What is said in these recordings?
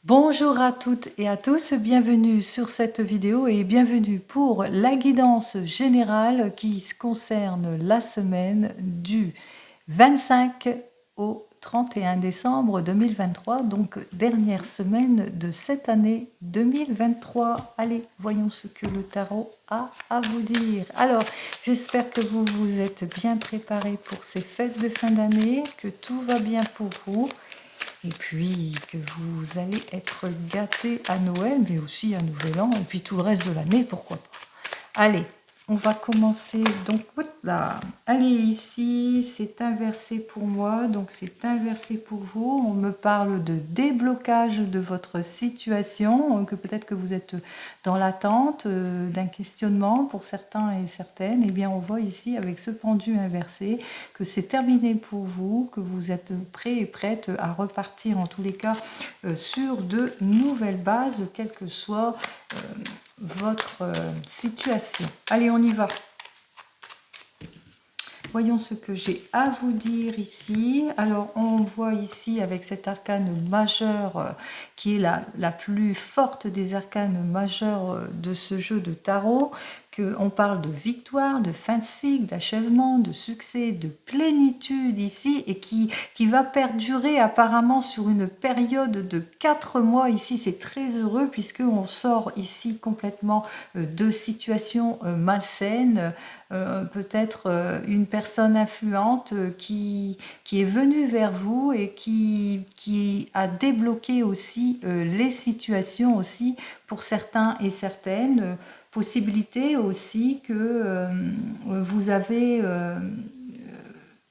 Bonjour à toutes et à tous, bienvenue sur cette vidéo et bienvenue pour la guidance générale qui concerne la semaine du 25 au 31 décembre 2023, donc dernière semaine de cette année 2023. Allez, voyons ce que le tarot a à vous dire. Alors, j'espère que vous vous êtes bien préparés pour ces fêtes de fin d'année, que tout va bien pour vous. Et puis que vous allez être gâtés à Noël, mais aussi à Nouvel An, et puis tout le reste de l'année, pourquoi pas. Allez, on va commencer. Donc, là. Allez, ici, c'est inversé pour moi, donc c'est inversé pour vous. On me parle de déblocage de votre situation, que peut-être que vous êtes dans l'attente d'un questionnement pour certains et certaines. Eh bien, on voit ici, avec ce pendu inversé, que c'est terminé pour vous, que vous êtes prêts et prêtes à repartir, en tous les cas, sur de nouvelles bases, quelle que soit votre situation. Allez, on y va. Voyons ce que j'ai à vous dire ici. Alors, on voit ici avec cet arcane majeur qui est la plus forte des arcanes majeures de ce jeu de tarot, qu'on parle de victoire, de fin de cycle, d'achèvement, de succès, de plénitude ici, et qui va perdurer apparemment sur une période de 4 mois. Ici, c'est très heureux puisqu'on sort ici complètement de situations malsaines, peut-être une personne influente qui est venue vers vous et qui a débloqué aussi les situations aussi pour certains et certaines. Possibilité aussi que vous avez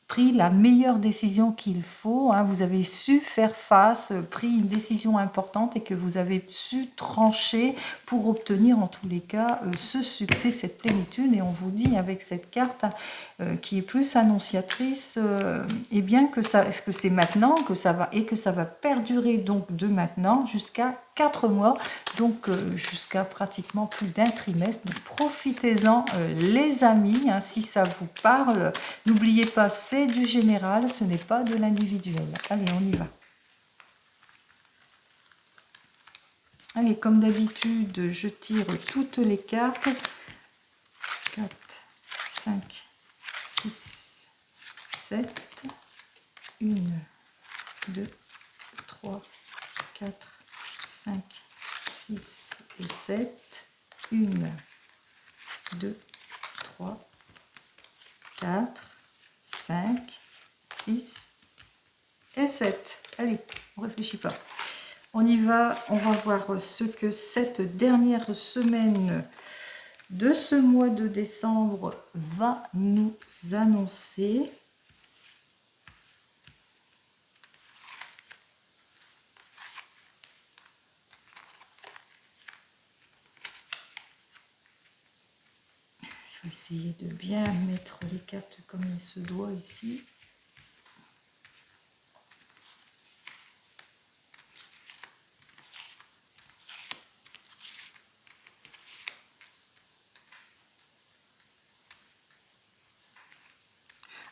pris la meilleure décision qu'il faut, hein, vous avez su faire face, pris une décision importante et que vous avez su trancher pour obtenir en tous les cas ce succès, cette plénitude. Et on vous dit avec cette carte qui est plus annonciatrice, et bien que c'est maintenant que ça va et que ça va perdurer donc de maintenant jusqu'à 4 mois, donc jusqu'à pratiquement plus d'un trimestre. Donc profitez-en les amis, hein, si ça vous parle. N'oubliez pas, c'est du général, ce n'est pas de l'individuel. Allez, on y va. Allez, comme d'habitude, je tire toutes les cartes. 4, 5, 6, 7, 1, 2, 3, 4, 5, 6 et 7, 1, 2, 3, 4, 5, 6 et 7. Allez, on ne réfléchit pas. On y va, on va voir ce que cette dernière semaine de ce mois de décembre va nous annoncer. Je vais essayer de bien mettre les cartes comme il se doit ici.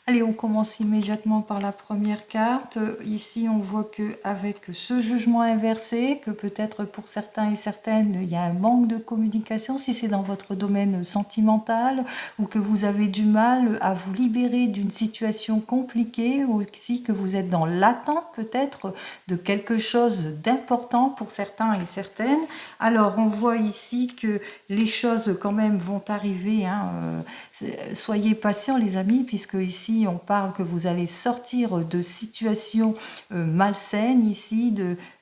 Allez, on commence immédiatement par la première carte. Ici, on voit qu'avec ce jugement inversé, que peut-être pour certains et certaines, il y a un manque de communication, si c'est dans votre domaine sentimental, ou que vous avez du mal à vous libérer d'une situation compliquée, ou aussi que vous êtes dans l'attente peut-être de quelque chose d'important pour certains et certaines. Alors, on voit ici que les choses quand même vont arriver, hein. Soyez patients les amis, puisque ici, on parle que vous allez sortir de situations malsaines ici,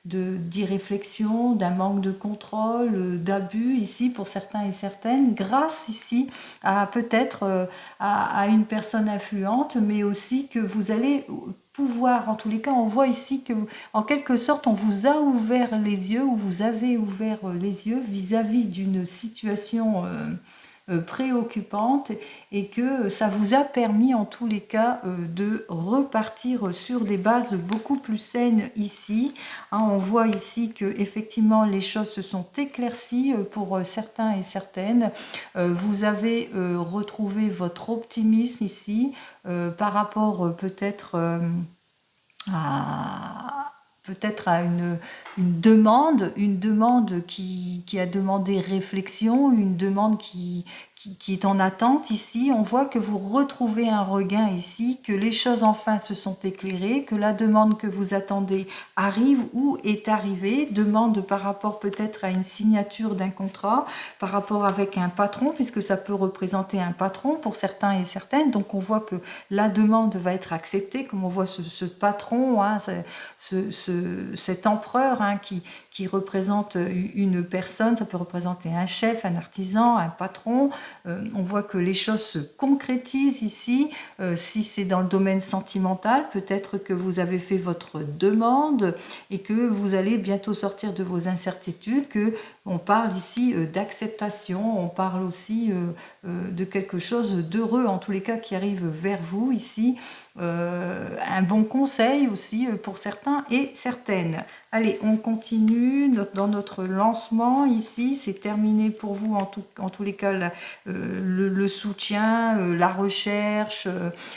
d'irréflexion, d'un manque de contrôle, d'abus ici pour certains et certaines, grâce ici à peut-être à une personne influente, mais aussi que vous allez pouvoir, en tous les cas, on voit ici que, en quelque sorte, on vous a ouvert les yeux, ou vous avez ouvert les yeux vis-à-vis d'une situation préoccupante, et que ça vous a permis en tous les cas de repartir sur des bases beaucoup plus saines ici. Hein, on voit ici que effectivement les choses se sont éclaircies pour certains et certaines. Vous avez retrouvé votre optimisme ici par rapport peut-être à peut-être à une demande qui a demandé réflexion, une demande qui est en attente ici. On voit que vous retrouvez un regain ici, que les choses enfin se sont éclairées, que la demande que vous attendez arrive ou est arrivée, demande par rapport peut-être à une signature d'un contrat, par rapport avec un patron, puisque ça peut représenter un patron pour certains et certaines. Donc on voit que la demande va être acceptée, comme on voit ce patron, hein, cet empereur hein, qui représente une personne, ça peut représenter un chef, un artisan, un patron. On voit que les choses se concrétisent ici. Si c'est dans le domaine sentimental, peut-être que vous avez fait votre demande et que vous allez bientôt sortir de vos incertitudes, que on parle ici d'acceptation, on parle aussi de quelque chose d'heureux, en tous les cas qui arrive vers vous ici. Un bon conseil aussi pour certains et certaines. Allez, on continue dans notre lancement ici. C'est terminé pour vous en tous les cas le soutien, la recherche,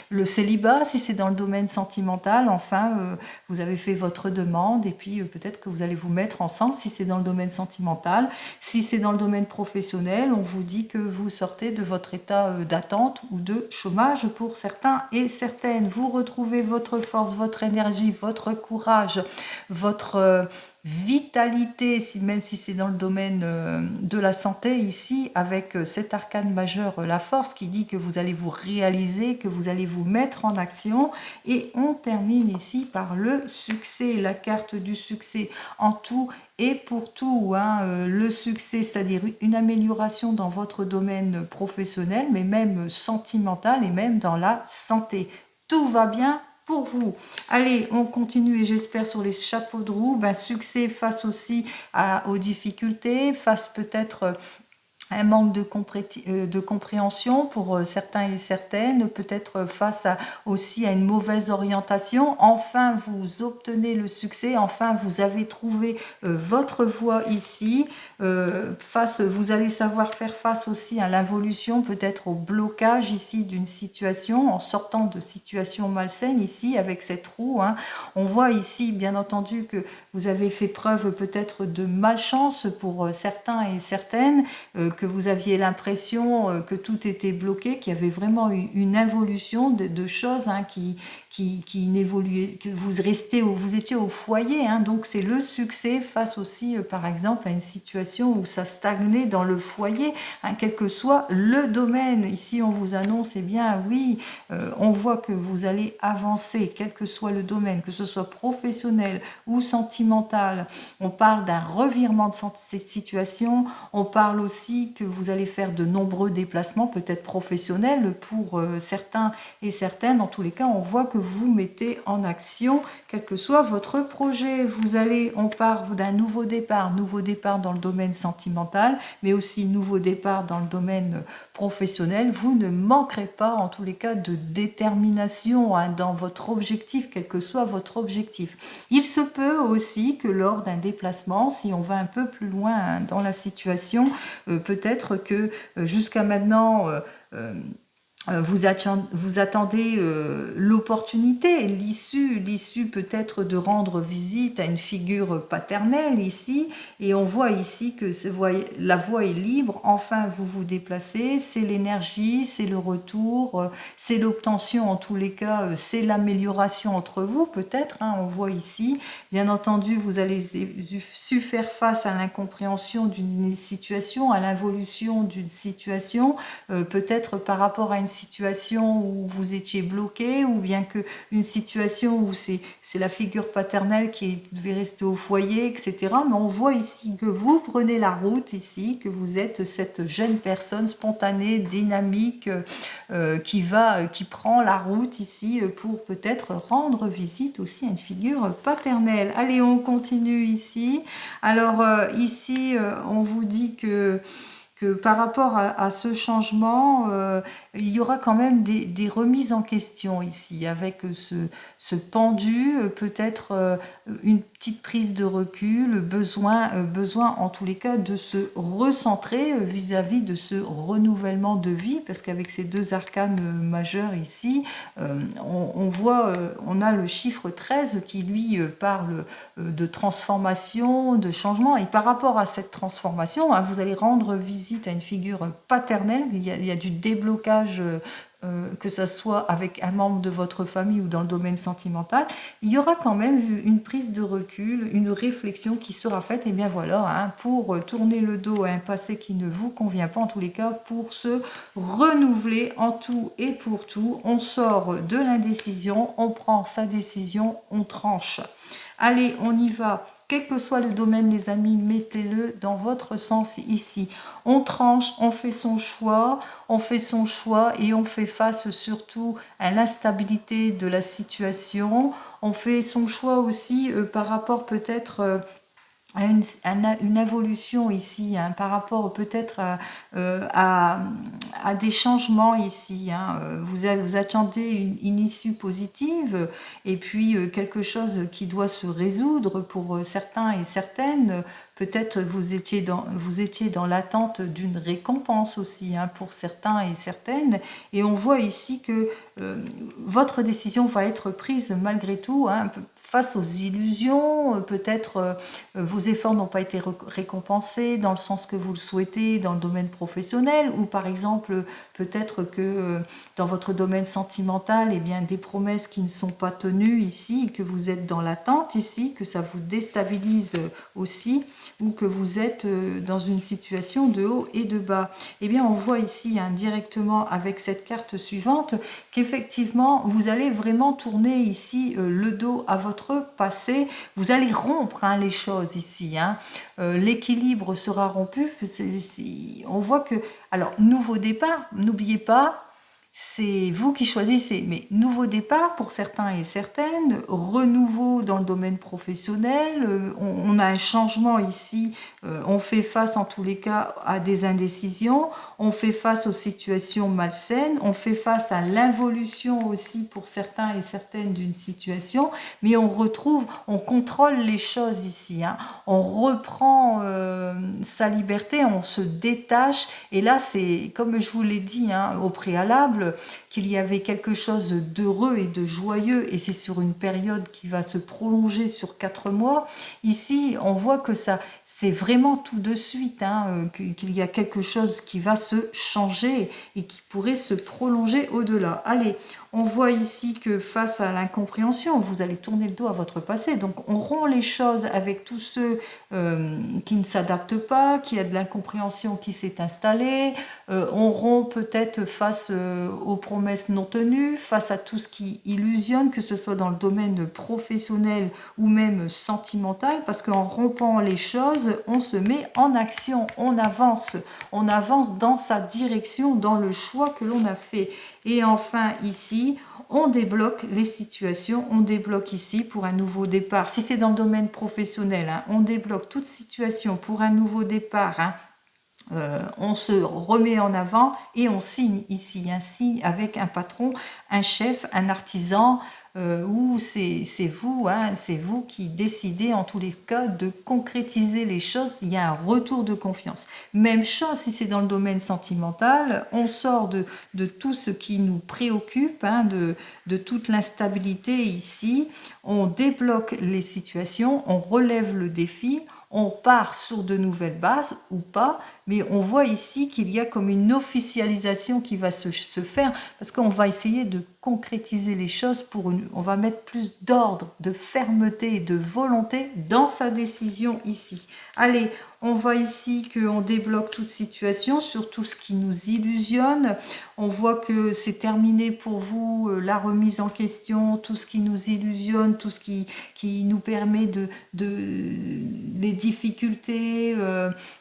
le célibat si c'est dans le domaine sentimental. Enfin, vous avez fait votre demande et puis peut-être que vous allez vous mettre ensemble si c'est dans le domaine sentimental. Si c'est dans le domaine professionnel, on vous dit que vous sortez de votre état d'attente ou de chômage pour certains et certaines. Vous retrouvez votre force, votre énergie, votre courage, votre vitalité, même si c'est dans le domaine de la santé ici, avec cet arcane majeur, la force, qui dit que vous allez vous réaliser, que vous allez vous mettre en action. Et on termine ici par le succès, la carte du succès en tout et pour tout. Hein, le succès, c'est-à-dire une amélioration dans votre domaine professionnel, mais même sentimental et même dans la santé. Tout va bien pour vous. Allez, on continue et j'espère sur les chapeaux de roue, succès face aussi aux difficultés, face peut-être un manque de compréhension pour certains et certaines, peut-être face aussi à une mauvaise orientation. Enfin, vous obtenez le succès, enfin, vous avez trouvé votre voie ici. Vous allez savoir faire face aussi à l'involution, peut-être au blocage ici d'une situation, en sortant de situations malsaines ici, avec cette roue. Hein. On voit ici, bien entendu, que vous avez fait preuve peut-être de malchance pour certains et certaines, que vous aviez l'impression que tout était bloqué, qu'il y avait vraiment une involution de choses hein, qui n'évoluaient, que vous étiez au foyer. Hein, donc c'est le succès face aussi, par exemple, à une situation où ça stagnait dans le foyer, hein, quel que soit le domaine. Ici, on vous annonce, eh bien oui, on voit que vous allez avancer, quel que soit le domaine, que ce soit professionnel ou sentimental. On parle d'un revirement de cette situation. On parle aussi que vous allez faire de nombreux déplacements, peut-être professionnels pour certains et certaines. En tous les cas, on voit que vous mettez en action, quel que soit votre projet. On part d'un nouveau départ dans le domaine sentimental, mais aussi nouveau départ dans le domaine professionnel. Vous ne manquerez pas, en tous les cas, de détermination hein, dans votre objectif, quel que soit votre objectif. Il se peut aussi que lors d'un déplacement, si on va un peu plus loin hein, dans la situation, peut-être que jusqu'à maintenant, vous attendez l'opportunité, l'issue peut-être de rendre visite à une figure paternelle ici, et on voit ici que la voie est libre, enfin vous vous déplacez, c'est l'énergie, c'est le retour, c'est l'obtention en tous les cas, c'est l'amélioration entre vous peut-être, hein, on voit ici, bien entendu vous allez su faire face à l'incompréhension d'une situation, à l'involution d'une situation, peut-être par rapport à une situation où vous étiez bloqué ou bien que une situation où c'est la figure paternelle qui devait rester au foyer, etc. Mais on voit ici que vous prenez la route ici, que vous êtes cette jeune personne spontanée, dynamique, qui prend la route ici pour peut-être rendre visite aussi à une figure paternelle. Allez, on continue ici. Alors ici, on vous dit que que par rapport à ce changement, il y aura quand même des remises en question ici, avec ce pendu, peut-être une petite prise de recul, besoin en tous les cas de se recentrer vis-à-vis de ce renouvellement de vie, parce qu'avec ces deux arcanes majeurs ici, on voit, on a le chiffre 13 qui lui parle de transformation, de changement, et par rapport à cette transformation, hein, vous allez rendre visite à une figure paternelle, il y a du déblocage, que ça soit avec un membre de votre famille ou dans le domaine sentimental, il y aura quand même une prise de recul, une réflexion qui sera faite, et bien voilà, hein, pour tourner le dos à un passé qui ne vous convient pas, en tous les cas, pour se renouveler en tout et pour tout. On sort de l'indécision, on prend sa décision, on tranche. Allez, on y va. Quel que soit le domaine, les amis, mettez-le dans votre sens ici. On tranche, on fait son choix et on fait face surtout à l'instabilité de la situation. On fait son choix aussi par rapport peut-être à une évolution ici, hein, par rapport peut-être à des changements ici. Hein. Vous attendez une issue positive et puis quelque chose qui doit se résoudre pour certains et certaines. Peut-être vous étiez dans l'attente d'une récompense aussi, hein, pour certains et certaines. Et on voit ici que votre décision va être prise malgré tout, hein, face aux illusions, peut-être vos efforts n'ont pas été récompensés dans le sens que vous le souhaitez dans le domaine professionnel, ou par exemple peut-être que dans votre domaine sentimental, eh bien, des promesses qui ne sont pas tenues ici, que vous êtes dans l'attente ici, que ça vous déstabilise aussi, ou que vous êtes dans une situation de haut et de bas. Eh bien, on voit ici, hein, directement avec cette carte suivante qu'effectivement, vous allez vraiment tourner ici le dos à votre passé. Vous allez rompre, hein, les choses ici. Hein. L'équilibre sera rompu. On voit que... Alors, nouveau départ, n'oubliez pas, c'est vous qui choisissez, mais nouveau départ pour certains et certaines, renouveau dans le domaine professionnel, on a un changement ici, on fait face en tous les cas à des indécisions, on fait face aux situations malsaines, on fait face à l'involution aussi pour certains et certaines d'une situation, mais on retrouve, on contrôle les choses ici, hein. On reprend sa liberté, on se détache, et là c'est, comme je vous l'ai dit, hein, au préalable, qu'il y avait quelque chose d'heureux et de joyeux, et c'est sur une période qui va se prolonger sur 4 mois. Ici, on voit que ça, c'est vraiment tout de suite, hein, qu'il y a quelque chose qui va se changer et qui pourrait se prolonger au-delà. Allez, on voit ici que face à l'incompréhension, vous allez tourner le dos à votre passé. Donc on rompt les choses avec tous ceux qui ne s'adaptent pas, qui a de l'incompréhension qui s'est installée. On rompt peut-être face aux promesses non tenues, face à tout ce qui illusionne, que ce soit dans le domaine professionnel ou même sentimental, parce qu'en rompant les choses, on se met en action, on avance dans sa direction, dans le choix que l'on a fait. Et enfin ici, on débloque les situations, on débloque ici pour un nouveau départ. Si c'est dans le domaine professionnel, hein, on débloque toute situation pour un nouveau départ, hein. On se remet en avant et on signe ici, un signe avec un patron, un chef, un artisan, ou c'est vous, hein, c'est vous qui décidez en tous les cas de concrétiser les choses. Il y a un retour de confiance. Même chose si c'est dans le domaine sentimental, on sort de tout ce qui nous préoccupe, hein, de toute l'instabilité ici, on débloque les situations, on relève le défi, on part sur de nouvelles bases ou pas, mais on voit ici qu'il y a comme une officialisation qui va se faire, parce qu'on va essayer de concrétiser les choses, on va mettre plus d'ordre, de fermeté, de volonté dans sa décision ici. Allez, on voit ici qu'on débloque toute situation sur tout ce qui nous illusionne. On voit que c'est terminé pour vous, la remise en question, tout ce qui nous illusionne, tout ce qui nous permet des difficultés.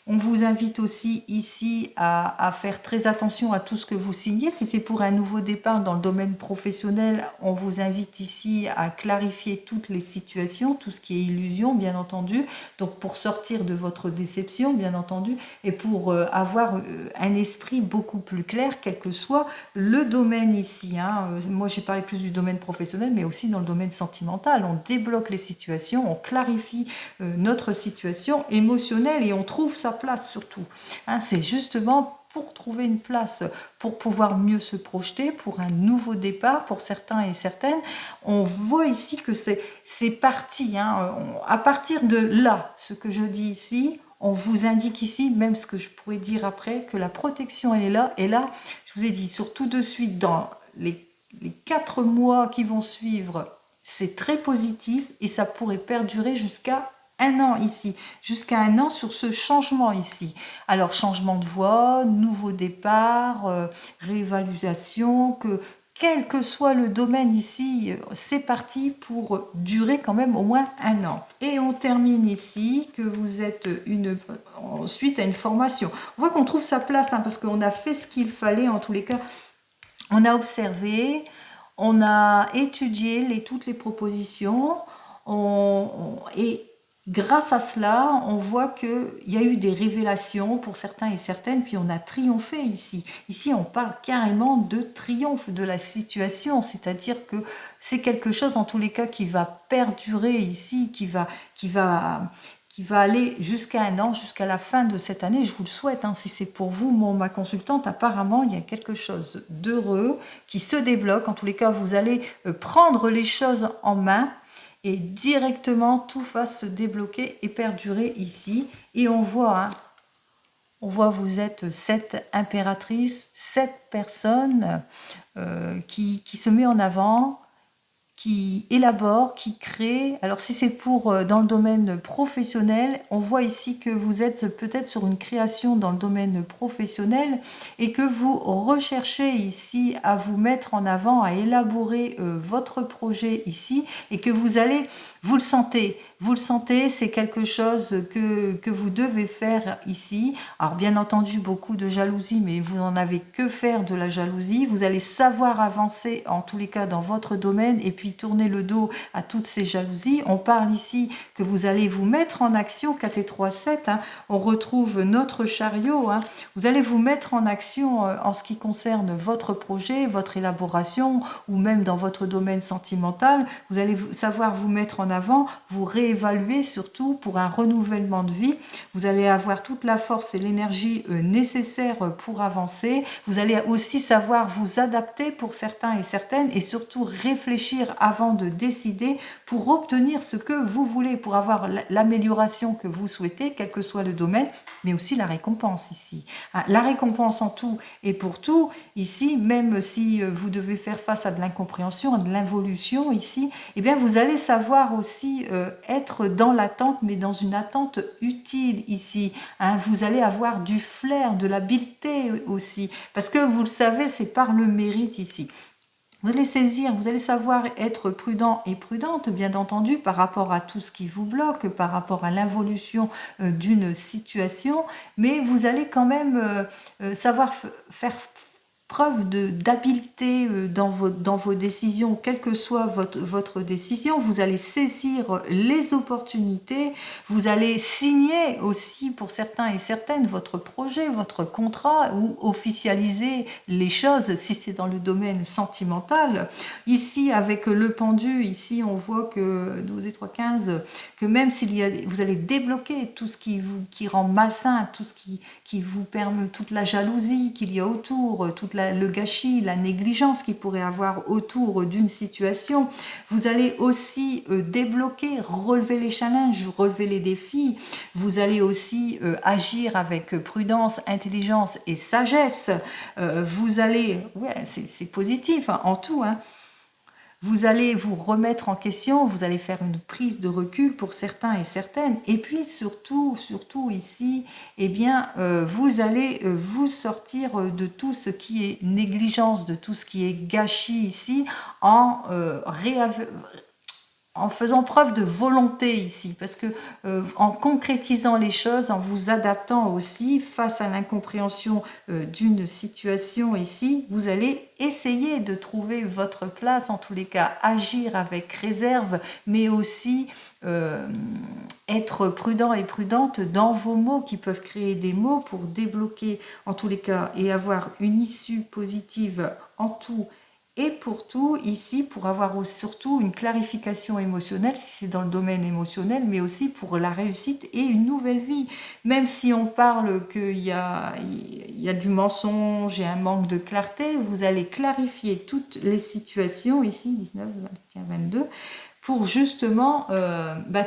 On vous invite aussi ici à faire très attention à tout ce que vous signez. Si c'est pour un nouveau départ dans le domaine professionnel, on vous invite ici à clarifier toutes les situations, tout ce qui est illusion, bien entendu. Donc pour sortir de votre déception, bien entendu, et pour avoir un esprit beaucoup plus clair, quel que soit le domaine ici. Moi, j'ai parlé plus du domaine professionnel, mais aussi dans le domaine sentimental. On débloque les situations, on clarifie notre situation émotionnelle et on trouve sa place surtout. C'est justement pour trouver une place, pour pouvoir mieux se projeter, pour un nouveau départ, pour certains et certaines. On voit ici que c'est parti. À partir de là, ce que je dis ici, on vous indique ici, même ce que je pourrais dire après, que la protection elle est là. Et là, je vous ai dit, surtout de suite, dans les 4 mois qui vont suivre, c'est très positif et ça pourrait perdurer jusqu'à 1 an ici, jusqu'à 1 an sur ce changement ici. Alors, changement de voie, nouveau départ, réévaluation, quel que soit le domaine ici, c'est parti pour durer quand même au moins 1 an. Et on termine ici que vous êtes ensuite à une formation. On voit qu'on trouve sa place parce qu'on a fait ce qu'il fallait en tous les cas. On a observé, on a étudié toutes les propositions et grâce à cela, on voit qu'il y a eu des révélations pour certains et certaines, puis on a triomphé ici. Ici, on parle carrément de triomphe de la situation, c'est-à-dire que c'est quelque chose, en tous les cas, qui va perdurer ici, qui va aller jusqu'à 1 an, jusqu'à la fin de cette année. Je vous le souhaite, si c'est pour vous, ma consultante, apparemment, il y a quelque chose d'heureux qui se débloque. En tous les cas, vous allez prendre les choses en main et directement tout va se débloquer et perdurer ici. Et on voit, vous êtes 7 impératrices, 7 personnes qui se met en avant, qui élabore, qui crée. Alors si c'est pour dans le domaine professionnel, on voit ici que vous êtes peut-être sur une création dans le domaine professionnel et que vous recherchez ici à vous mettre en avant, à élaborer votre projet ici et que vous allez, vous le sentez, c'est quelque chose que vous devez faire ici. Alors bien entendu, beaucoup de jalousie, mais vous n'en avez que faire de la jalousie. Vous allez savoir avancer en tous les cas dans votre domaine et puis tourner le dos à toutes ces jalousies. On parle ici que vous allez vous mettre en action, 4 et 3, 7. On retrouve notre chariot. Vous allez vous mettre en action en ce qui concerne votre projet, votre élaboration ou même dans votre domaine sentimental. Vous allez savoir vous mettre en avant, vous réévaluer surtout pour un renouvellement de vie. Vous allez avoir toute la force et l'énergie nécessaires pour avancer. Vous allez aussi savoir vous adapter pour certains et certaines et surtout réfléchir avant de décider pour obtenir ce que vous voulez, pour avoir l'amélioration que vous souhaitez, quel que soit le domaine, mais aussi la récompense ici. La récompense en tout et pour tout, ici, même si vous devez faire face à de l'incompréhension, à de l'involution ici, eh bien vous allez savoir aussi être dans l'attente, mais dans une attente utile ici. Vous allez avoir du flair, de l'habileté aussi, parce que vous le savez, c'est par le mérite ici. Vous allez saisir, vous allez savoir être prudent et prudente, bien entendu, par rapport à tout ce qui vous bloque, par rapport à l'involution d'une situation, mais vous allez quand même savoir faire preuve d'habileté dans vos décisions, quelle que soit votre décision. Vous allez saisir les opportunités, vous allez signer aussi pour certains et certaines votre projet, votre contrat ou officialiser les choses si c'est dans le domaine sentimental. Ici, avec le pendu, ici on voit que 12 et 3, 15, que même vous allez débloquer tout ce qui rend malsain, tout ce qui vous permet, toute la jalousie qu'il y a autour, le gâchis, la négligence qu'il pourrait avoir autour d'une situation. Vous allez aussi débloquer, relever les challenges, relever les défis. Vous allez aussi agir avec prudence, intelligence et sagesse. Vous allez, c'est positif en tout, vous allez vous remettre en question, vous allez faire une prise de recul pour certains et certaines. Et puis surtout ici, eh bien, vous allez vous sortir de tout ce qui est négligence, de tout ce qui est gâchis ici, en en faisant preuve de volonté ici, parce que en concrétisant les choses, en vous adaptant aussi face à l'incompréhension d'une situation ici, vous allez essayer de trouver votre place, en tous les cas agir avec réserve, mais aussi être prudent et prudente dans vos mots qui peuvent créer des mots pour débloquer en tous les cas et avoir une issue positive en tout et pour tout, ici, pour avoir surtout une clarification émotionnelle, si c'est dans le domaine émotionnel, mais aussi pour la réussite et une nouvelle vie. Même si on parle qu'il y a du mensonge et un manque de clarté, vous allez clarifier toutes les situations, ici, 19, 21, 22, pour justement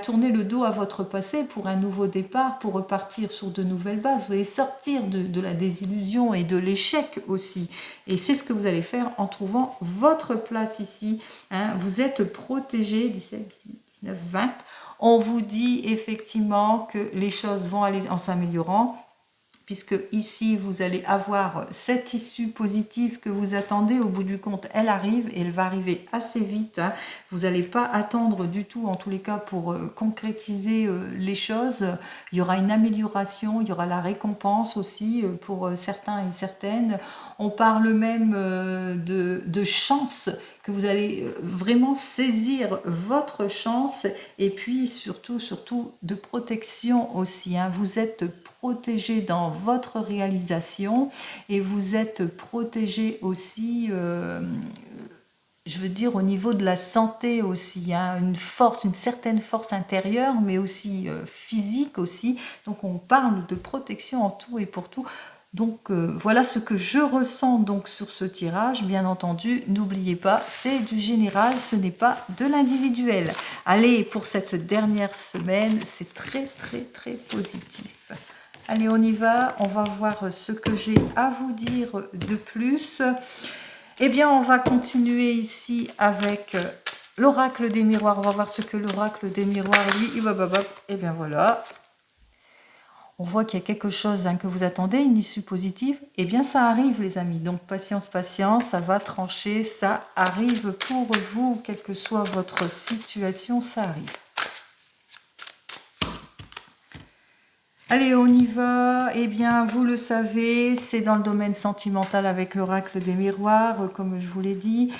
tourner le dos à votre passé pour un nouveau départ, pour repartir sur de nouvelles bases. Vous allez sortir de la désillusion et de l'échec aussi. Et c'est ce que vous allez faire en trouvant votre place ici. Hein. Vous êtes protégé, 17, 18, 19, 20. On vous dit effectivement que les choses vont aller en s'améliorant, puisque ici vous allez avoir cette issue positive que vous attendez. Au bout du compte, elle arrive et elle va arriver assez vite. Hein. Vous n'allez pas attendre du tout, en tous les cas, pour concrétiser les choses. Il y aura une amélioration, il y aura la récompense aussi pour certains et certaines. On parle même de chance, que vous allez vraiment saisir votre chance, et puis surtout de protection aussi. Hein. Vous êtes protégé dans votre réalisation et vous êtes protégé aussi, je veux dire, au niveau de la santé aussi, hein, une force, une certaine force intérieure, mais aussi physique aussi. Donc on parle de protection en tout et pour tout. Donc voilà ce que je ressens donc sur ce tirage. Bien entendu, n'oubliez pas, c'est du général, ce n'est pas de l'individuel. Allez, pour cette dernière semaine, c'est très positif. Allez, on y va, on va voir ce que j'ai à vous dire de plus. Eh bien, on va continuer ici avec l'oracle des miroirs. On va voir ce que l'oracle des miroirs, lui, eh bien voilà. On voit qu'il y a quelque chose que vous attendez, une issue positive. Eh bien, ça arrive, les amis. Donc, patience, patience, ça va trancher, ça arrive pour vous, quelle que soit votre situation, ça arrive. Allez, on y va. Eh bien, vous le savez, c'est dans le domaine sentimental avec l'oracle des miroirs, comme je vous l'ai dit,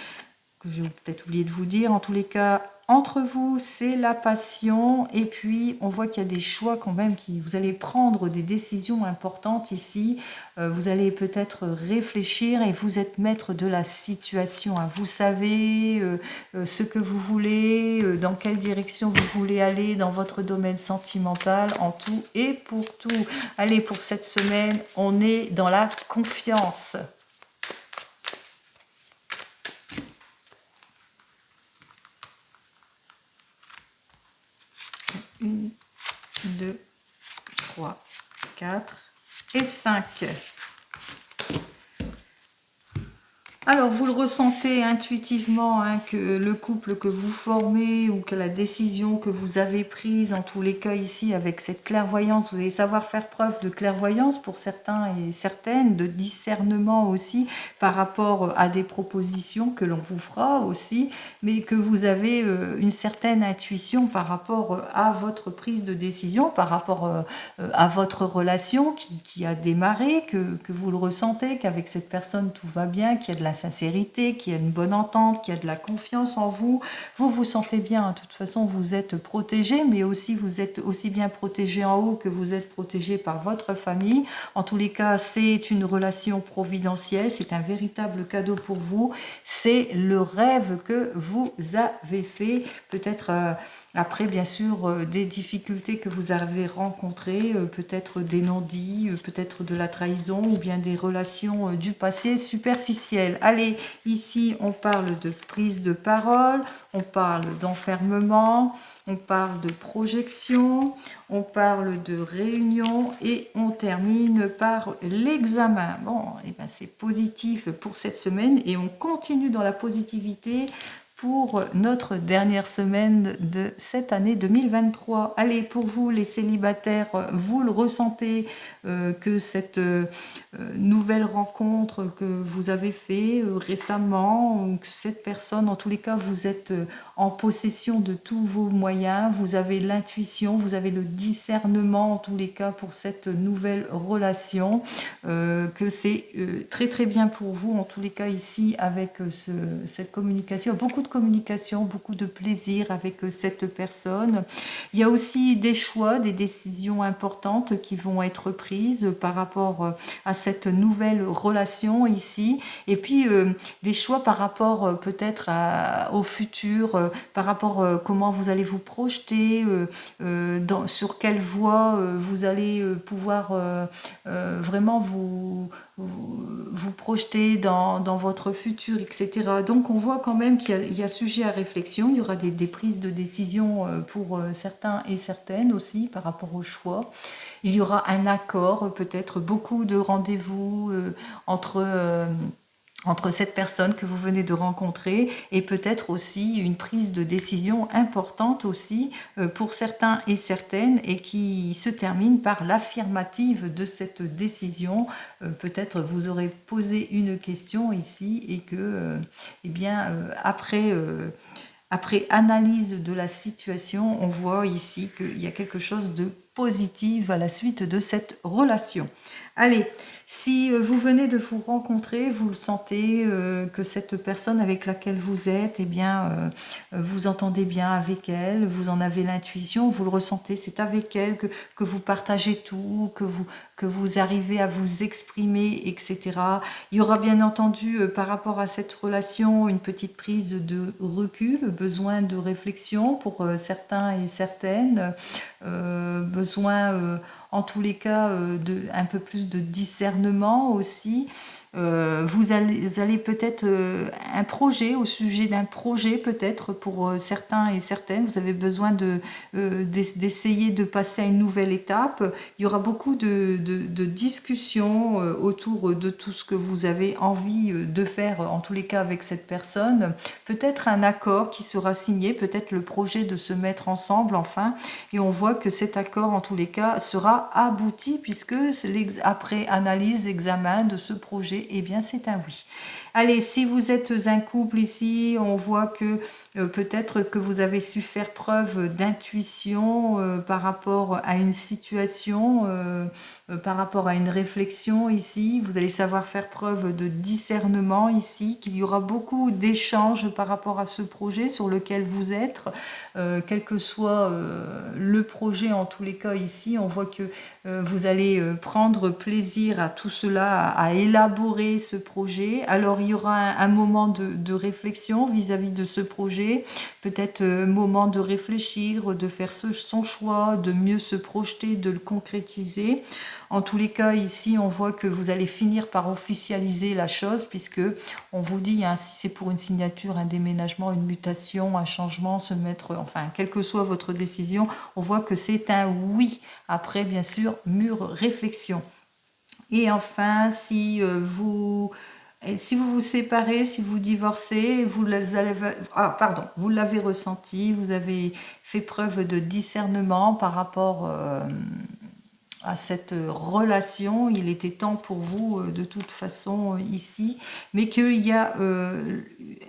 que j'ai peut-être oublié de vous dire. En tous les cas, entre vous, c'est la passion. Et puis, on voit qu'il y a des choix quand même, vous allez prendre des décisions importantes ici. Vous allez peut-être réfléchir et vous êtes maître de la situation. Hein. Vous savez ce que vous voulez, dans quelle direction vous voulez aller dans votre domaine sentimental, en tout et pour tout. Allez, pour cette semaine, on est dans la confiance. 1, 2, 3, 4 et 5. Alors, vous le ressentez intuitivement, hein, que le couple que vous formez ou que la décision que vous avez prise, en tous les cas ici, avec cette clairvoyance, vous allez savoir faire preuve de clairvoyance pour certains et certaines, de discernement aussi par rapport à des propositions que l'on vous fera aussi, mais que vous avez une certaine intuition par rapport à votre prise de décision, par rapport à votre relation qui a démarré, que vous le ressentez, qu'avec cette personne tout va bien, qu'il y a de la sincérité, qu'il y a une bonne entente, qu'il y a de la confiance en vous. Vous vous sentez bien, de toute façon vous êtes protégé, mais aussi vous êtes aussi bien protégé en haut que vous êtes protégé par votre famille. En tous les cas, c'est une relation providentielle, c'est un véritable cadeau pour vous. C'est le rêve que vous avez fait, peut-être après, bien sûr, des difficultés que vous avez rencontrées, peut-être des non-dits, peut-être de la trahison ou bien des relations du passé superficielles. Allez, ici, on parle de prise de parole, on parle d'enfermement, on parle de projection, on parle de réunion et on termine par l'examen. Bon, et ben c'est positif pour cette semaine et on continue dans la positivité pour notre dernière semaine de cette année 2023. Allez, pour vous les célibataires, vous le ressentez que cette nouvelle rencontre que vous avez fait récemment, que cette personne, en tous les cas, vous êtes en possession de tous vos moyens, vous avez l'intuition, vous avez le discernement, en tous les cas, pour cette nouvelle relation, que c'est très très bien pour vous, en tous les cas, ici, avec cette communication, beaucoup de communication, beaucoup de plaisir avec cette personne. Il y a aussi des choix, des décisions importantes qui vont être prises par rapport à cette nouvelle relation ici, et puis des choix par rapport peut-être au futur, par rapport comment vous allez vous projeter, sur quelle voie vous allez pouvoir vraiment vous projeter dans votre futur, etc. Donc on voit quand même qu'il y a sujet à réflexion, il y aura des prises de décision pour certains et certaines aussi par rapport au choix. Il y aura un accord, peut-être beaucoup de rendez-vous entre cette personne que vous venez de rencontrer et peut-être aussi une prise de décision importante aussi pour certains et certaines et qui se termine par l'affirmative de cette décision. Peut-être vous aurez posé une question ici et que, eh bien, après analyse de la situation, on voit ici qu'il y a quelque chose de positif à la suite de cette relation. Allez, si vous venez de vous rencontrer, vous le sentez que cette personne avec laquelle vous êtes, eh bien, vous entendez bien avec elle, vous en avez l'intuition, vous le ressentez, c'est avec elle que vous partagez tout, que vous arrivez à vous exprimer, etc. Il y aura bien entendu par rapport à cette relation une petite prise de recul, besoin de réflexion pour certains et certaines, besoin en tous les cas un peu plus de discernement aussi. Vous allez peut-être un projet, au sujet d'un projet peut-être pour certains et certaines, vous avez besoin d'essayer de passer à une nouvelle étape. Il y aura beaucoup de discussions autour de tout ce que vous avez envie de faire, en tous les cas avec cette personne. Peut-être un accord qui sera signé, peut-être le projet de se mettre ensemble enfin, et on voit que cet accord en tous les cas sera abouti puisque après analyse, examen de ce projet, eh bien c'est un oui. Allez, si vous êtes un couple ici, on voit que peut-être que vous avez su faire preuve d'intuition par rapport à une situation, par rapport à une réflexion ici. Vous allez savoir faire preuve de discernement ici, qu'il y aura beaucoup d'échanges par rapport à ce projet sur lequel vous êtes, quel que soit le projet en tous les cas ici. On voit que vous allez prendre plaisir à tout cela, à élaborer ce projet. Alors il y aura un moment de réflexion vis-à-vis de ce projet, peut-être moment de réfléchir, de faire son choix, de mieux se projeter, de le concrétiser. En tous les cas, ici, on voit que vous allez finir par officialiser la chose, puisque on vous dit, hein, si c'est pour une signature, un déménagement, une mutation, un changement, se mettre, enfin, quelle que soit votre décision, on voit que c'est un oui. Après, bien sûr, mûre réflexion. Et enfin, si vous vous séparez, si vous divorcez, vous l'avez ressenti, vous avez fait preuve de discernement par rapport à cette relation. Il était temps pour vous de toute façon ici, mais qu'il y a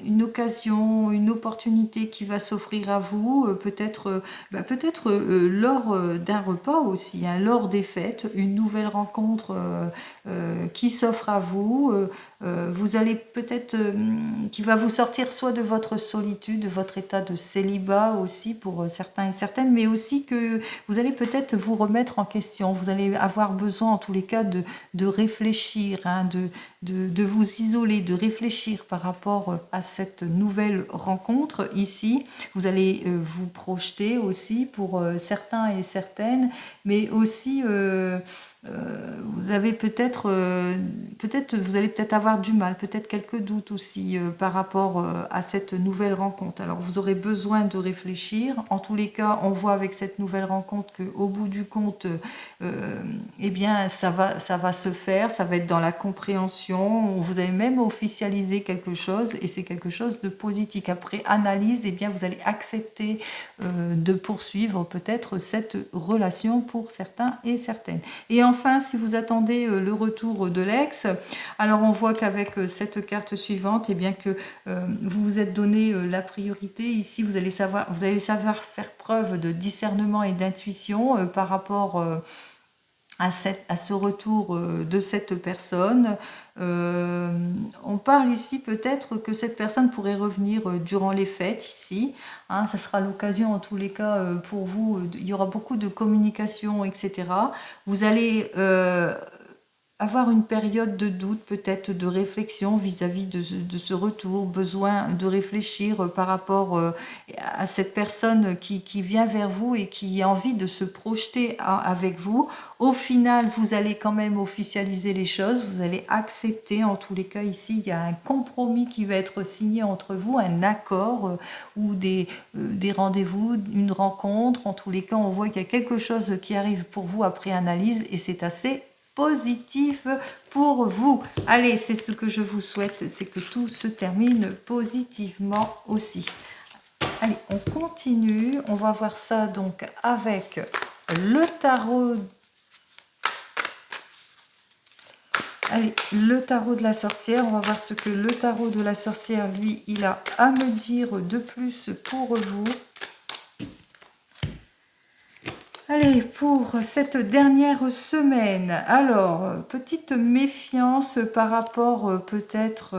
une occasion, une opportunité qui va s'offrir à vous, peut-être lors d'un repas aussi, hein, lors des fêtes, une nouvelle rencontre qui s'offre à vous. Vous allez peut-être, qui va vous sortir soit de votre solitude, de votre état de célibat aussi pour certains et certaines, mais aussi que vous allez peut-être vous remettre en question. Vous allez avoir besoin en tous les cas de réfléchir, hein, de vous isoler, de réfléchir par rapport à cette nouvelle rencontre ici. Vous allez vous projeter aussi pour certains et certaines, mais aussi vous avez peut-être, vous allez peut-être avoir du mal, peut-être quelques doutes aussi par rapport à cette nouvelle rencontre. Alors vous aurez besoin de réfléchir. En tous les cas, on voit avec cette nouvelle rencontre qu'au bout du compte, eh bien ça va se faire, ça va être dans la compréhension. Vous avez même officialisé quelque chose et c'est quelque chose de positif. Après analyse, eh bien vous allez accepter de poursuivre peut-être cette relation pour certains et certaines. Et enfin, si vous attendez le retour de l'ex, alors on voit qu'avec cette carte suivante, eh bien que vous vous êtes donné la priorité. Ici, vous allez savoir faire preuve de discernement et d'intuition par rapport à ce retour de cette personne. On parle ici peut-être que cette personne pourrait revenir durant les fêtes ici. Hein, ça sera l'occasion en tous les cas pour vous. Il y aura beaucoup de communication, etc. Vous allez avoir une période de doute, peut-être de réflexion vis-à-vis de ce retour, besoin de réfléchir par rapport à cette personne qui vient vers vous et qui a envie de se projeter avec vous. Au final, vous allez quand même officialiser les choses, vous allez accepter, en tous les cas ici, il y a un compromis qui va être signé entre vous, un accord ou des rendez-vous, une rencontre. En tous les cas, on voit qu'il y a quelque chose qui arrive pour vous après analyse et c'est assez positif pour vous. Allez, c'est ce que je vous souhaite, c'est que tout se termine positivement aussi. Allez, on continue. On va voir ça donc avec le tarot. Allez, le tarot de la sorcière. On va voir ce que le tarot de la sorcière, lui, il a à me dire de plus pour vous. Allez, pour cette dernière semaine, alors, petite méfiance par rapport peut-être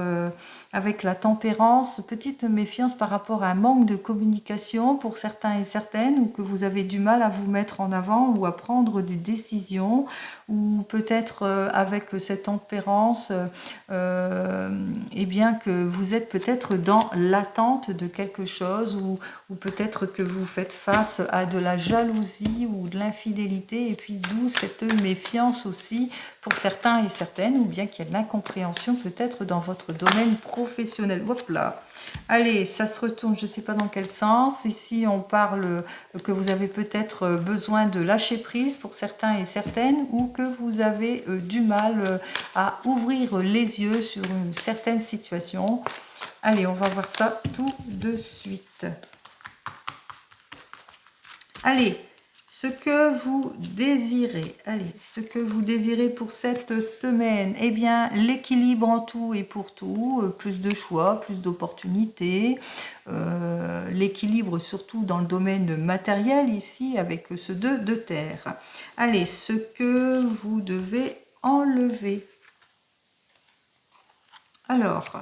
avec la tempérance, petite méfiance par rapport à un manque de communication pour certains et certaines, ou que vous avez du mal à vous mettre en avant ou à prendre des décisions, ou peut-être avec cette tempérance, eh bien que vous êtes peut-être dans l'attente de quelque chose, ou peut-être que vous faites face à de la jalousie ou de l'infidélité, et puis d'où cette méfiance aussi pour certains et certaines, ou bien qu'il y a de l'incompréhension peut-être dans votre domaine professionnel. Hop là. Allez, ça se retourne, je ne sais pas dans quel sens. Ici, on parle que vous avez peut-être besoin de lâcher prise pour certains et certaines, ou que vous avez du mal à ouvrir les yeux sur une certaine situation. Allez, on va voir ça tout de suite. Allez, ce que vous désirez, pour cette semaine, eh bien, l'équilibre en tout et pour tout, plus de choix, plus d'opportunités, l'équilibre surtout dans le domaine matériel ici avec ce 2 de terre. Allez, ce que vous devez enlever. Alors,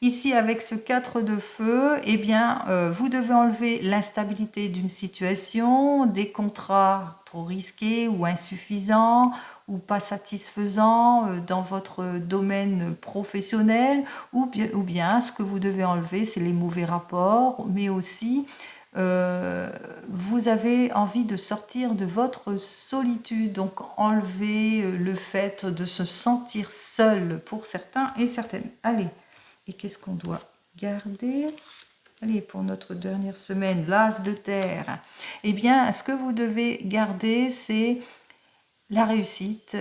ici, avec ce 4 de feu, eh bien, vous devez enlever l'instabilité d'une situation, des contrats trop risqués ou insuffisants ou pas satisfaisants dans votre domaine professionnel, ou bien ce que vous devez enlever, c'est les mauvais rapports, mais aussi vous avez envie de sortir de votre solitude, donc enlever le fait de se sentir seul pour certains et certaines. Allez. Et qu'est-ce qu'on doit garder? Allez, pour notre dernière semaine, l'as de terre. Eh bien, ce que vous devez garder, c'est la réussite,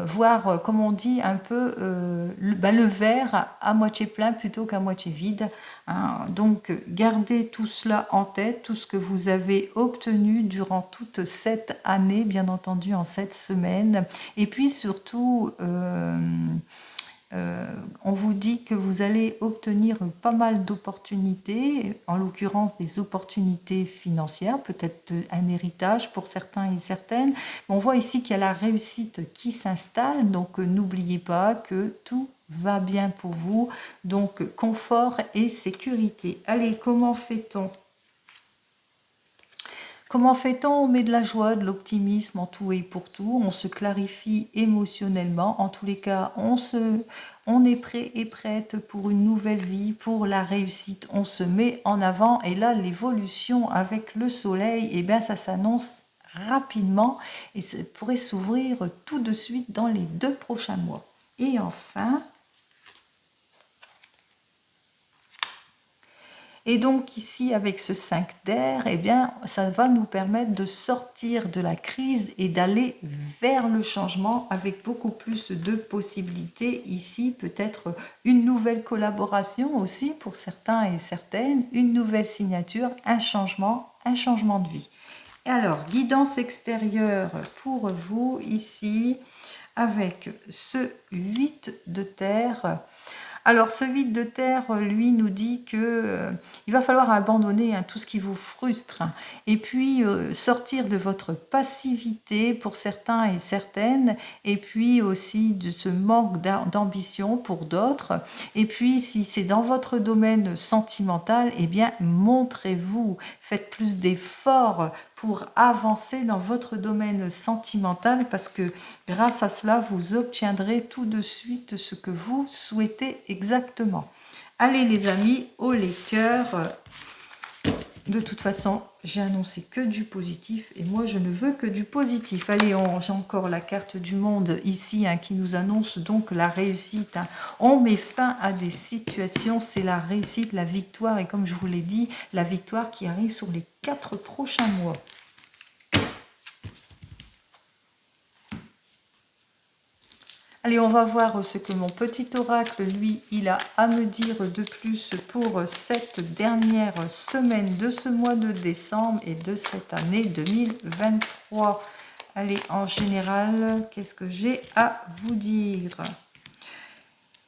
voir, comme on dit, un peu le verre à moitié plein plutôt qu'à moitié vide. Hein. Donc, gardez tout cela en tête, tout ce que vous avez obtenu durant toute cette année, bien entendu, en cette semaine. Et puis, surtout... on vous dit que vous allez obtenir pas mal d'opportunités, en l'occurrence des opportunités financières, peut-être un héritage pour certains et certaines. On voit ici qu'il y a la réussite qui s'installe, donc n'oubliez pas que tout va bien pour vous, donc confort et sécurité. Allez, comment fait-on ? Comment fait-on? On met de la joie, de l'optimisme en tout et pour tout. On se clarifie émotionnellement. En tous les cas, on est prêt et prête pour une nouvelle vie, pour la réussite. On se met en avant. Et là, l'évolution avec le soleil, eh bien, ça s'annonce rapidement et ça pourrait s'ouvrir tout de suite dans les 2 prochains mois. Et enfin, et donc ici avec ce 5 d'air, eh bien ça va nous permettre de sortir de la crise et d'aller vers le changement avec beaucoup plus de possibilités. Ici peut-être une nouvelle collaboration aussi pour certains et certaines, une nouvelle signature, un changement de vie. Et alors, guidance extérieure pour vous ici avec ce 8 de terre. Alors, ce vide de terre, lui, nous dit que il va falloir abandonner tout ce qui vous frustre et puis sortir de votre passivité pour certains et certaines, et puis aussi de ce manque d'ambition pour d'autres. Et puis, si c'est dans votre domaine sentimental, eh bien, montrez-vous, faites plus d'efforts pour avancer dans votre domaine sentimental parce que grâce à cela, vous obtiendrez tout de suite ce que vous souhaitez exactement. Allez les amis, haut les cœurs. De toute façon, j'ai annoncé que du positif et moi je ne veux que du positif. Allez, j'ai encore la carte du monde ici qui nous annonce donc la réussite. On met fin à des situations, c'est la réussite, la victoire et comme je vous l'ai dit, la victoire qui arrive sur les 4 prochains mois. Allez, on va voir ce que mon petit oracle, lui, il a à me dire de plus pour cette dernière semaine de ce mois de décembre et de cette année 2023. Allez, en général, qu'est-ce que j'ai à vous dire ?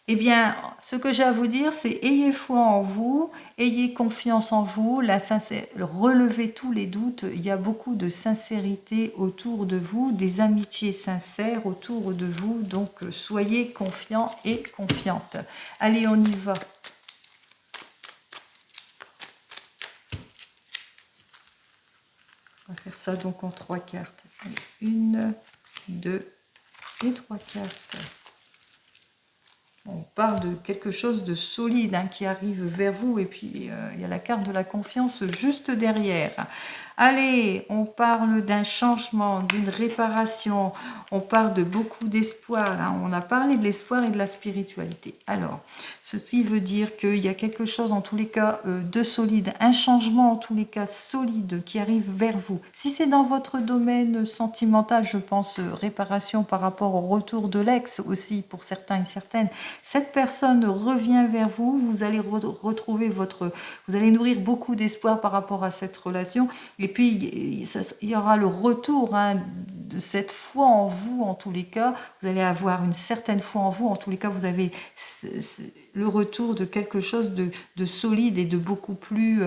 Eh bien, ce que j'ai à vous dire, c'est ayez foi en vous, ayez confiance en vous, relevez tous les doutes. Il y a beaucoup de sincérité autour de vous, des amitiés sincères autour de vous. Donc, soyez confiants et confiantes. Allez, on y va. On va faire ça donc en 3 cartes. Allez, 1, 2 et 3 cartes. On parle de quelque chose de solide qui arrive vers vous et puis il y a la carte de la confiance juste derrière. Allez, on parle d'un changement, d'une réparation, on parle de beaucoup d'espoir. On a parlé de l'espoir et de la spiritualité. Alors, ceci veut dire qu'il y a quelque chose en tous les cas de solide, un changement en tous les cas solide qui arrive vers vous. Si c'est dans votre domaine sentimental, je pense réparation par rapport au retour de l'ex aussi pour certains et certaines, cette personne revient vers vous, vous allez retrouver vous allez nourrir beaucoup d'espoir par rapport à cette relation et puis il y aura le retour de cette foi en vous en tous les cas, vous allez avoir une certaine foi en vous, en tous les cas vous avez le retour de quelque chose de solide et de beaucoup plus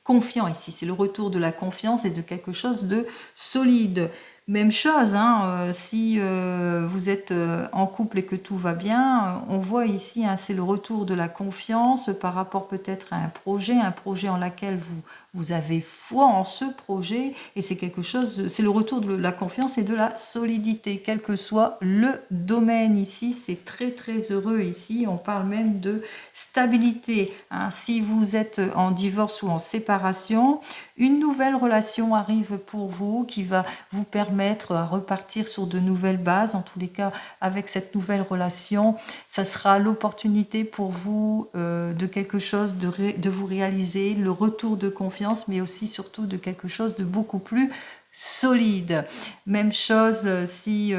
confiant ici, c'est le retour de la confiance et de quelque chose de solide. Même chose, si vous êtes en couple et que tout va bien, on voit ici, c'est le retour de la confiance par rapport peut-être à un projet en lequel vous avez foi en ce projet et c'est quelque chose, c'est le retour de la confiance et de la solidité, quel que soit le domaine ici, c'est très très heureux ici, on parle même de stabilité. Si vous êtes en divorce ou en séparation, une nouvelle relation arrive pour vous qui va vous permettre à repartir sur de nouvelles bases. En tous les cas, avec cette nouvelle relation, ça sera l'opportunité pour vous de quelque chose, de vous réaliser, le retour de confiance, mais aussi surtout de quelque chose de beaucoup plus solide. Même chose si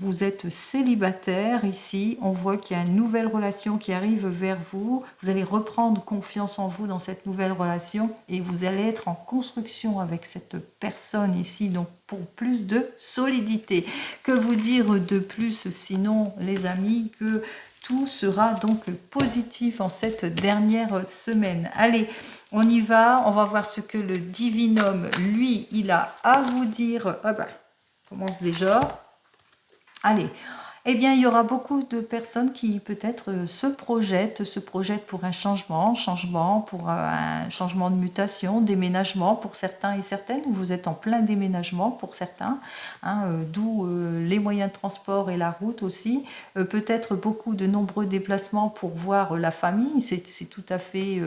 vous êtes célibataire ici, on voit qu'il y a une nouvelle relation qui arrive vers vous, vous allez reprendre confiance en vous dans cette nouvelle relation et vous allez être en construction avec cette personne ici, donc pour plus de solidité. Que vous dire de plus sinon les amis que tout sera donc positif en cette dernière semaine. Allez, on y va, on va voir ce que le divinum, lui, il a à vous dire. Ah ben, ça commence déjà. Allez, eh bien, il y aura beaucoup de personnes qui peut-être se projettent pour un changement, pour un changement de mutation, déménagement pour certains et certaines. Vous êtes en plein déménagement pour certains, d'où les moyens de transport et la route aussi. Peut-être beaucoup de nombreux déplacements pour voir la famille, c'est tout à fait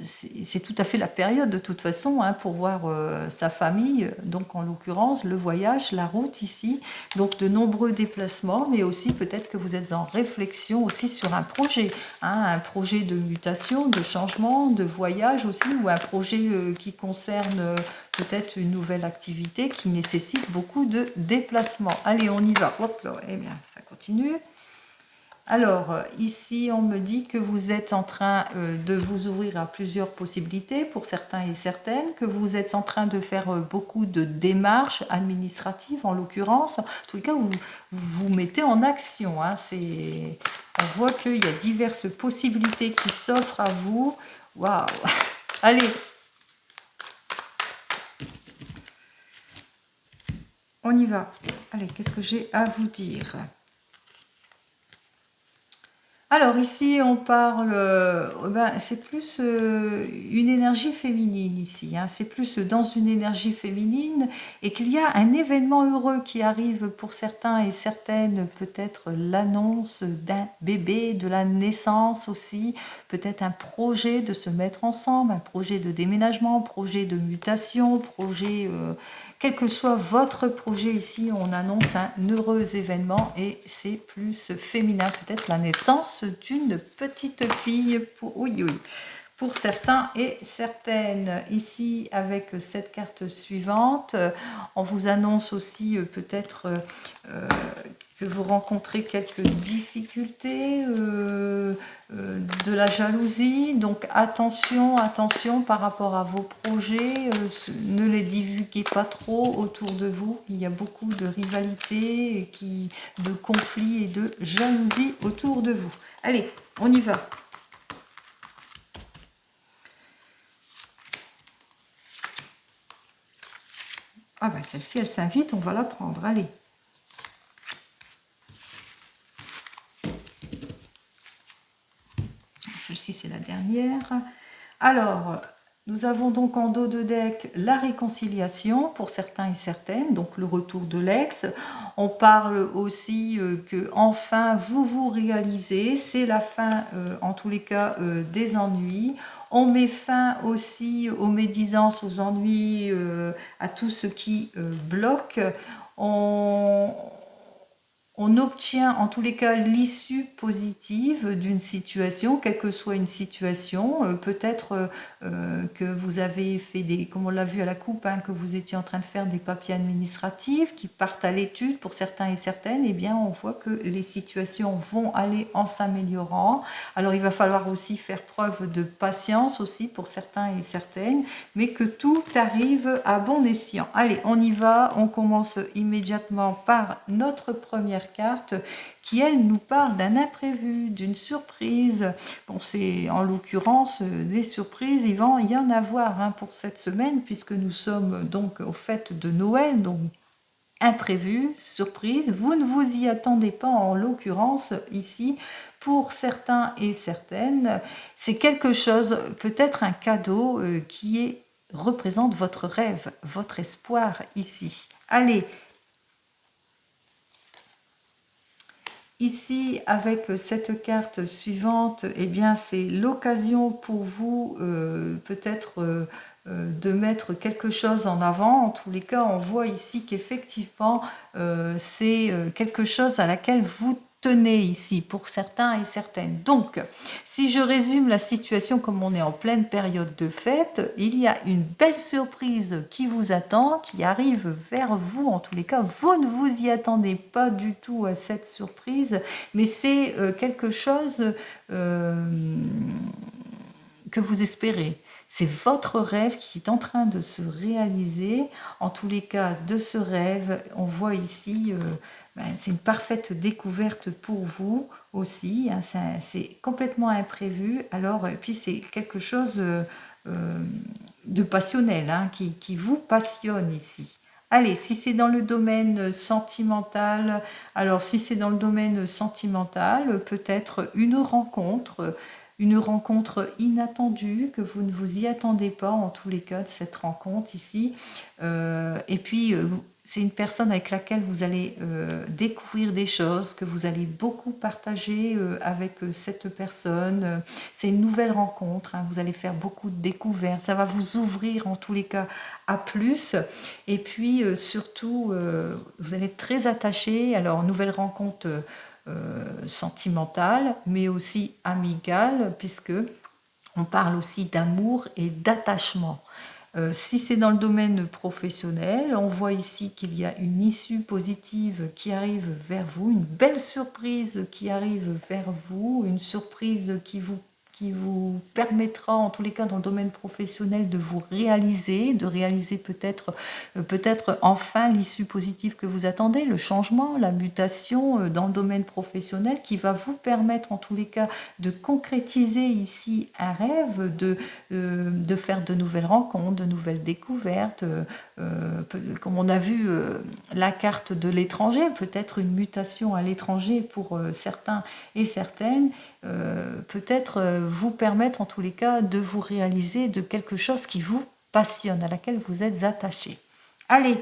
c'est tout à fait la période de toute façon hein, pour voir sa famille, donc en l'occurrence le voyage, la route ici, donc de nombreux déplacements, mais aussi peut-être que vous êtes en réflexion aussi sur un projet, hein, un projet de mutation, de changement, de voyage aussi, ou un projet qui concerne peut-être une nouvelle activité qui nécessite beaucoup de déplacements. Allez, on y va. Hop là, eh bien, ça continue. Alors, ici, on me dit que vous êtes en train de vous ouvrir à plusieurs possibilités pour certains et certaines, que vous êtes en train de faire beaucoup de démarches administratives, en l'occurrence. En tout cas, vous vous mettez en action. Hein. On voit qu'il y a diverses possibilités qui s'offrent à vous. Waouh! Allez! On y va. Allez, qu'est-ce que j'ai à vous dire ? Alors ici, on parle, c'est plus une énergie féminine ici, hein, c'est plus dans une énergie féminine et qu'il y a un événement heureux qui arrive pour certains et certaines, peut-être l'annonce d'un bébé, de la naissance aussi, peut-être un projet de se mettre ensemble, un projet de déménagement, projet de mutation, projet... quel que soit votre projet ici, on annonce un heureux événement et c'est plus féminin, peut-être la naissance d'une petite fille pour certains et certaines. Ici, avec cette carte suivante, on vous annonce aussi peut-être que vous rencontrez quelques difficultés, de la jalousie, donc attention par rapport à vos projets, ne les divulguez pas trop autour de vous, il y a beaucoup de rivalité, de conflits et de jalousie autour de vous. Allez, on y va. Ah ben celle-ci elle s'invite, on va la prendre, allez. Celle-ci, c'est la dernière. Alors, nous avons donc en dos de deck la réconciliation pour certains et certaines, donc le retour de l'ex. On parle aussi que enfin vous vous réalisez, c'est la fin en tous les cas des ennuis. On met fin aussi aux médisances, aux ennuis, à tout ce qui bloque. On obtient en tous les cas l'issue positive d'une situation, quelle que soit une situation. Peut-être que vous avez fait comme on l'a vu à la coupe, hein, que vous étiez en train de faire des papiers administratifs qui partent à l'étude pour certains et certaines. Eh bien, on voit que les situations vont aller en s'améliorant. Alors, il va falloir aussi faire preuve de patience aussi pour certains et certaines, mais que tout arrive à bon escient. Allez, on y va. On commence immédiatement par notre première carte qui, elle, nous parle d'un imprévu, d'une surprise. Bon, c'est en l'occurrence des surprises, il va y en avoir hein, pour cette semaine, puisque nous sommes donc au fait de Noël, donc imprévu, surprise, vous ne vous y attendez pas en l'occurrence ici. Pour certains et certaines, c'est quelque chose, peut-être un cadeau qui représente votre rêve, votre espoir ici. Allez, ici, avec cette carte suivante, eh bien, c'est l'occasion pour vous, peut-être, de mettre quelque chose en avant. En tous les cas, on voit ici qu'effectivement, c'est quelque chose à laquelle vous tenez ici, pour certains et certaines. Donc, si je résume la situation comme on est en pleine période de fête, il y a une belle surprise qui vous attend, qui arrive vers vous. En tous les cas, vous ne vous y attendez pas du tout à cette surprise, mais c'est quelque chose que vous espérez. C'est votre rêve qui est en train de se réaliser. En tous les cas, de ce rêve, on voit ici... c'est une parfaite découverte pour vous aussi, hein, c'est complètement imprévu. Alors, et puis c'est quelque chose de passionnel, hein, qui vous passionne ici. Allez, si c'est dans le domaine sentimental, alors si c'est dans le domaine sentimental, peut-être une rencontre une rencontre inattendue, que vous ne vous y attendez pas en tous les cas de cette rencontre ici. Et puis, c'est une personne avec laquelle vous allez découvrir des choses, que vous allez beaucoup partager avec cette personne. C'est une nouvelle rencontre, hein, vous allez faire beaucoup de découvertes, ça va vous ouvrir en tous les cas à plus. Et puis surtout, vous allez être très attaché. Alors, nouvelle rencontre sentimentale, mais aussi amicale, puisque on parle aussi d'amour et d'attachement. Si c'est dans le domaine professionnel, on voit ici qu'il y a une issue positive qui arrive vers vous, une belle surprise qui arrive vers vous, une surprise qui vous permettra, en tous les cas dans le domaine professionnel, de vous réaliser, de réaliser peut-être enfin l'issue positive que vous attendez, le changement, la mutation dans le domaine professionnel qui va vous permettre en tous les cas de concrétiser ici un rêve, de faire de nouvelles rencontres, de nouvelles découvertes. Comme on a vu la carte de l'étranger, peut-être une mutation à l'étranger pour certains et certaines, peut-être vous permettre en tous les cas de vous réaliser de quelque chose qui vous passionne, à laquelle vous êtes attaché. Allez,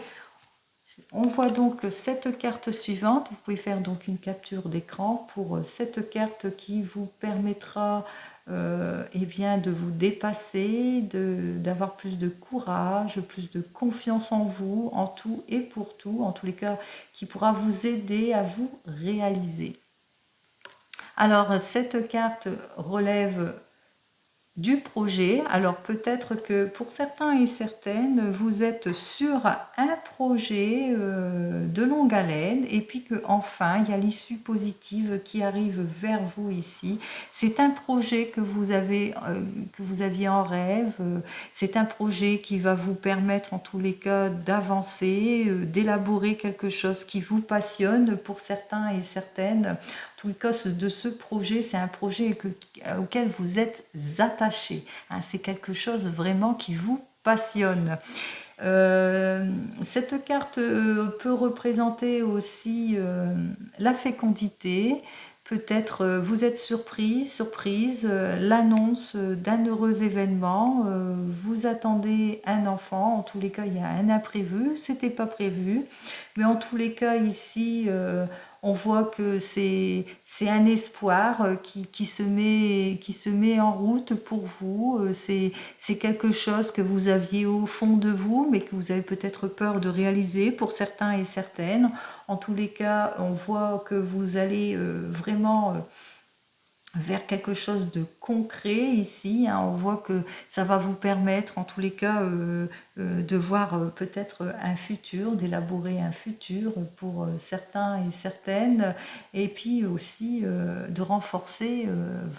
on voit donc cette carte suivante. Vous pouvez faire donc une capture d'écran pour cette carte qui vous permettra eh bien, de vous dépasser, d'avoir plus de courage, plus de confiance en vous, en tout et pour tout, en tous les cas, qui pourra vous aider à vous réaliser. Alors, cette carte relève du projet. Alors peut-être que pour certains et certaines, vous êtes sur un projet de longue haleine et puis que enfin il y a l'issue positive qui arrive vers vous ici. C'est un projet que vous aviez en rêve. C'est un projet qui va vous permettre en tous les cas d'avancer, d'élaborer quelque chose qui vous passionne pour certains et certaines. En tout cas, de ce projet, c'est un projet auquel vous êtes attaché. Hein, c'est quelque chose vraiment qui vous passionne. Cette carte peut représenter aussi la fécondité. Peut-être vous êtes surprise, l'annonce d'un heureux événement. Vous attendez un enfant. En tous les cas, il y a un imprévu. C'était pas prévu, mais en tous les cas ici. On voit que c'est un espoir qui se met en route pour vous. C'est quelque chose que vous aviez au fond de vous, mais que vous avez peut-être peur de réaliser pour certains et certaines. En tous les cas, on voit que vous allez vraiment vers quelque chose de concret ici. Hein. On voit que ça va vous permettre, en tous les cas, de voir peut-être un futur, d'élaborer un futur pour certains et certaines, et puis aussi de renforcer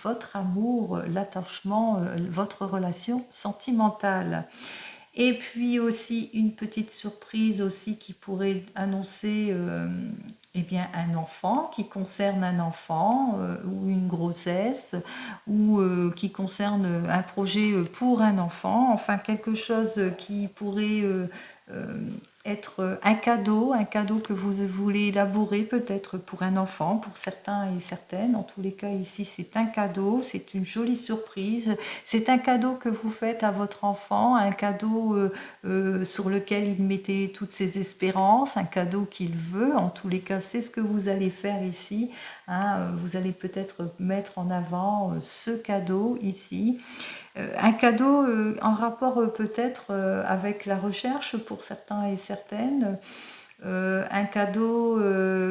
votre amour, l'attachement, votre relation sentimentale. Et puis aussi une petite surprise aussi qui pourrait annoncer eh bien, un enfant, qui concerne un enfant ou une grossesse ou qui concerne un projet pour un enfant, enfin quelque chose qui pourrait être un cadeau que vous voulez élaborer peut-être pour un enfant, pour certains et certaines. En tous les cas, ici, c'est un cadeau, c'est une jolie surprise. C'est un cadeau que vous faites à votre enfant, un cadeau sur lequel il mettait toutes ses espérances, un cadeau qu'il veut. En tous les cas, c'est ce que vous allez faire ici. Hein. Vous allez peut-être mettre en avant ce cadeau ici. Un cadeau en rapport peut-être avec la recherche pour certains et certaines. Un cadeau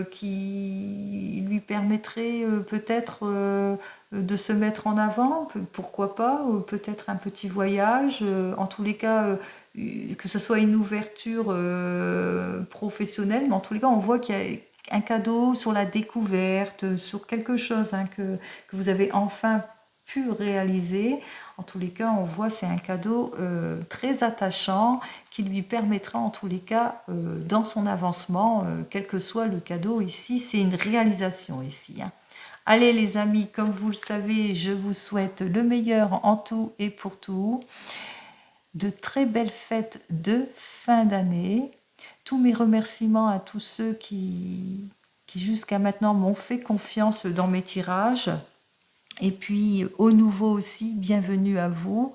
qui lui permettrait peut-être de se mettre en avant, pourquoi pas, peut-être un petit voyage, en tous les cas que ce soit une ouverture professionnelle, mais en tous les cas on voit qu'il y a un cadeau sur la découverte, sur quelque chose hein, que vous avez enfin pu réaliser. En tous les cas, on voit c'est un cadeau très attachant qui lui permettra en tous les cas dans son avancement, quel que soit le cadeau ici, c'est une réalisation ici. Hein. Allez les amis, comme vous le savez, je vous souhaite le meilleur en tout et pour tout. De très belles fêtes de fin d'année. Tous mes remerciements à tous ceux qui jusqu'à maintenant m'ont fait confiance dans mes tirages. Et puis au nouveau aussi, bienvenue à vous.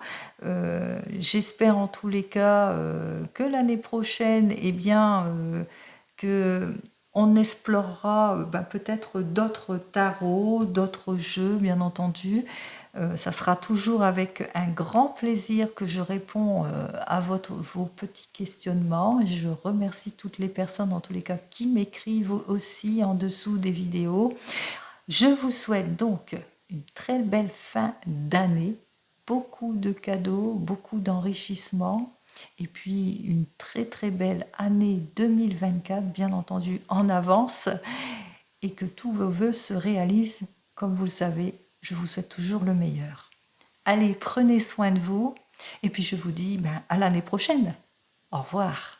J'espère en tous les cas que l'année prochaine, eh bien, que on explorera peut-être d'autres tarots, d'autres jeux, bien entendu. Ça sera toujours avec un grand plaisir que je réponds à vos petits questionnements. Je remercie toutes les personnes, en tous les cas, qui m'écrivent aussi en dessous des vidéos. Je vous souhaite donc une très belle fin d'année, beaucoup de cadeaux, beaucoup d'enrichissement, et puis une très très belle année 2024, bien entendu en avance, et que tous vos vœux se réalisent. Comme vous le savez, je vous souhaite toujours le meilleur. Allez, prenez soin de vous, et puis je vous dis à l'année prochaine. Au revoir.